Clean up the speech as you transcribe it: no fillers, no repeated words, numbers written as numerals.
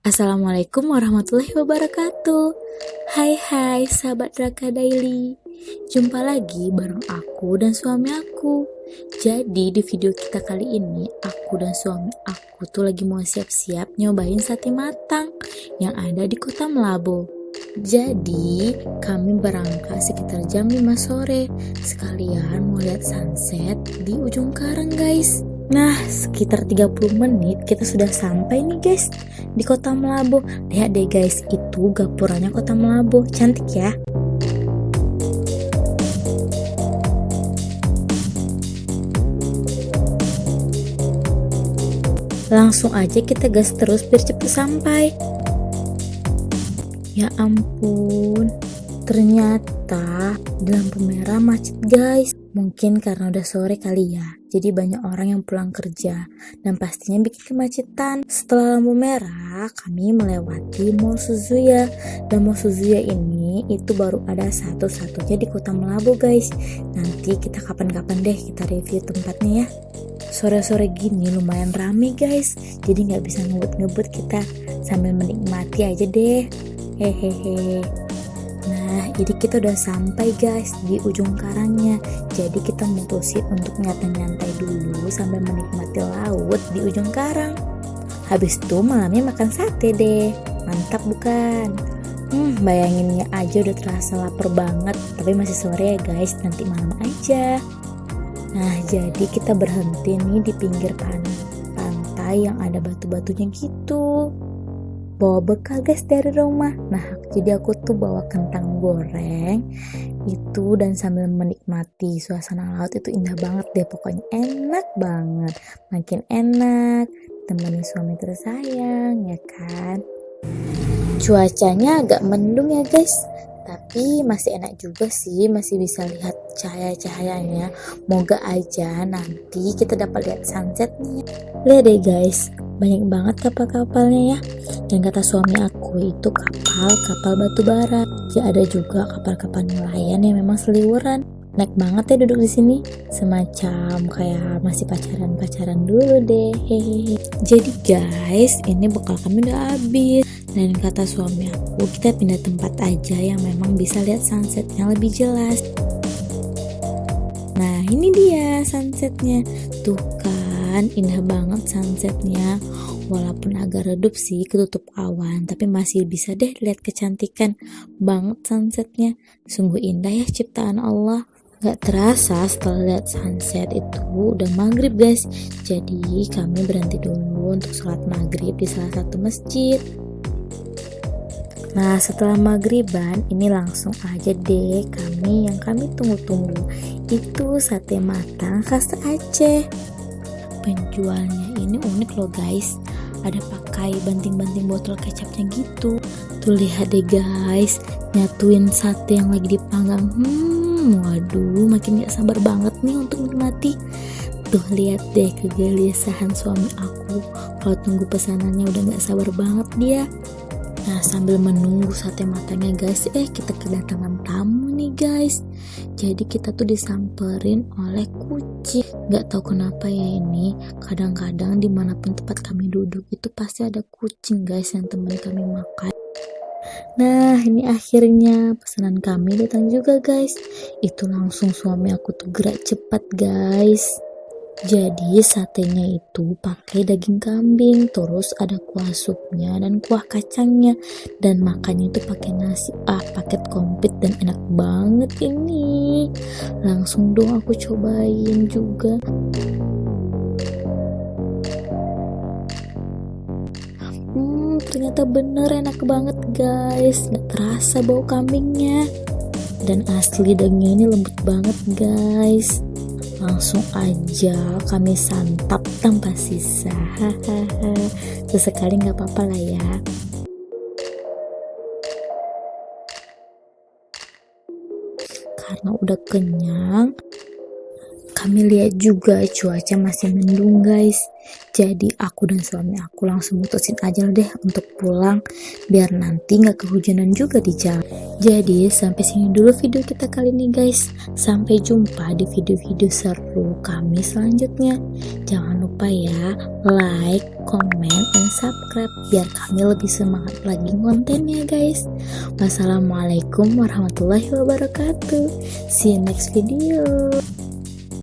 Assalamualaikum warahmatullahi wabarakatuh. Hai sahabat Raka Daily. Jumpa lagi bareng aku dan suami aku. Jadi di video kita kali ini aku dan suami aku tuh lagi mau siap-siap nyobain sate matang yang ada di Kota Melabu. Jadi kami berangkat sekitar jam 5 sore. Sekalian mau lihat sunset di ujung karang guys. Nah, sekitar 30 menit kita sudah sampai nih guys di Kota Melabu. Lihat deh guys, itu gapuranya Kota Melabu. Cantik ya. Langsung aja kita gas terus biar cepet sampai. Ya ampun, ternyata di lampu merah macet guys. Mungkin karena udah sore kali ya, jadi banyak orang yang pulang kerja dan pastinya bikin kemacetan. Setelah lampu merah, kami melewati Mall Suzuya. Dan Mall Suzuya ini itu baru ada satu-satunya di Kota Melabu guys. Nanti kita kapan-kapan deh kita review tempatnya ya. Sore-sore gini lumayan rame guys, jadi nggak bisa ngebut-ngebut, kita sambil menikmati aja deh. Hehehe. Nah, jadi kita udah sampai guys di ujung karangnya. Jadi kita mutusin untuk nyantai-nyantai dulu sambil menikmati laut di ujung karang. Habis itu malamnya makan sate deh. Mantap bukan? Bayanginnya aja udah terasa lapar banget. Tapi masih sore ya guys, nanti malam aja. Nah, jadi kita berhenti nih di pinggir pantai yang ada batu-batunya gitu. Bawa bekal guys dari rumah. Nah, jadi aku tuh bawa kentang goreng itu dan sambil menikmati suasana laut. Itu indah banget deh, pokoknya enak banget. Makin enak temenin suami tersayang ya kan. Cuacanya agak mendung ya guys, tapi masih enak juga sih, masih bisa lihat cahaya-cahayanya. Moga aja nanti kita dapat lihat sunsetnya. Lihat deh guys, banyak banget kapal-kapalnya ya. Dan kata suami aku itu kapal batu bara. Ya ada juga kapal-kapal nelayan yang memang seliweran. Naik banget ya duduk di sini, semacam kayak masih pacaran dulu deh. Hehehe. Jadi guys, ini bekal kami udah habis. Dan kata suami aku, kita pindah tempat aja yang memang bisa lihat sunsetnya lebih jelas. Nah, ini dia sunsetnya. Tuh kan, indah banget sunsetnya. Walaupun agak redup sih, ketutup awan, tapi masih bisa deh lihat kecantikan banget sunsetnya. Sungguh indah ya ciptaan Allah. Gak terasa setelah lihat sunset itu udah maghrib guys. Jadi kami berhenti dulu untuk sholat maghrib di salah satu masjid. Nah, setelah maghriban ini langsung aja deh yang kami tunggu-tunggu. Itu sate matang khas Aceh. Penjualnya ini unik loh guys. Ada pakai banting-banting botol kecapnya gitu. Tuh lihat deh guys, nyatuin sate yang lagi dipanggang. Waduh, makin gak sabar banget nih untuk menikmati. Tuh lihat deh kegelisahan suami aku. Kalau tunggu pesanannya udah gak sabar banget dia. Nah, sambil menunggu sate matangnya guys, kita kedatangan tamu nih guys. Jadi kita tuh disamperin oleh kucing. Gak tahu kenapa ya ini, kadang-kadang dimanapun tempat kami duduk itu pasti ada kucing guys yang teman kami makan. Nah, ini akhirnya pesanan kami datang juga guys. Itu langsung suami aku tuh gerak cepat guys. Jadi satenya itu pakai daging kambing, terus ada kuah supnya dan kuah kacangnya, dan makannya itu pakai nasi. Paket komplit dan enak banget ini. Langsung dong aku cobain juga. Ternyata bener enak banget guys. Gak terasa bau kambingnya. Dan asli dagingnya ini lembut banget guys. Langsung aja kami santap tanpa sisa. Sesekali gak apa-apa lah ya. Karena udah kenyang, kami lihat juga cuaca masih mendung guys. Jadi aku dan suami aku langsung mutusin aja deh untuk pulang, biar nanti gak kehujanan juga di jalan. Jadi sampai sini dulu video kita kali ini guys. Sampai jumpa di video-video seru kami selanjutnya. Jangan lupa ya, like, comment, and subscribe biar kami lebih semangat lagi kontennya guys. Wassalamualaikum warahmatullahi wabarakatuh. See you next video.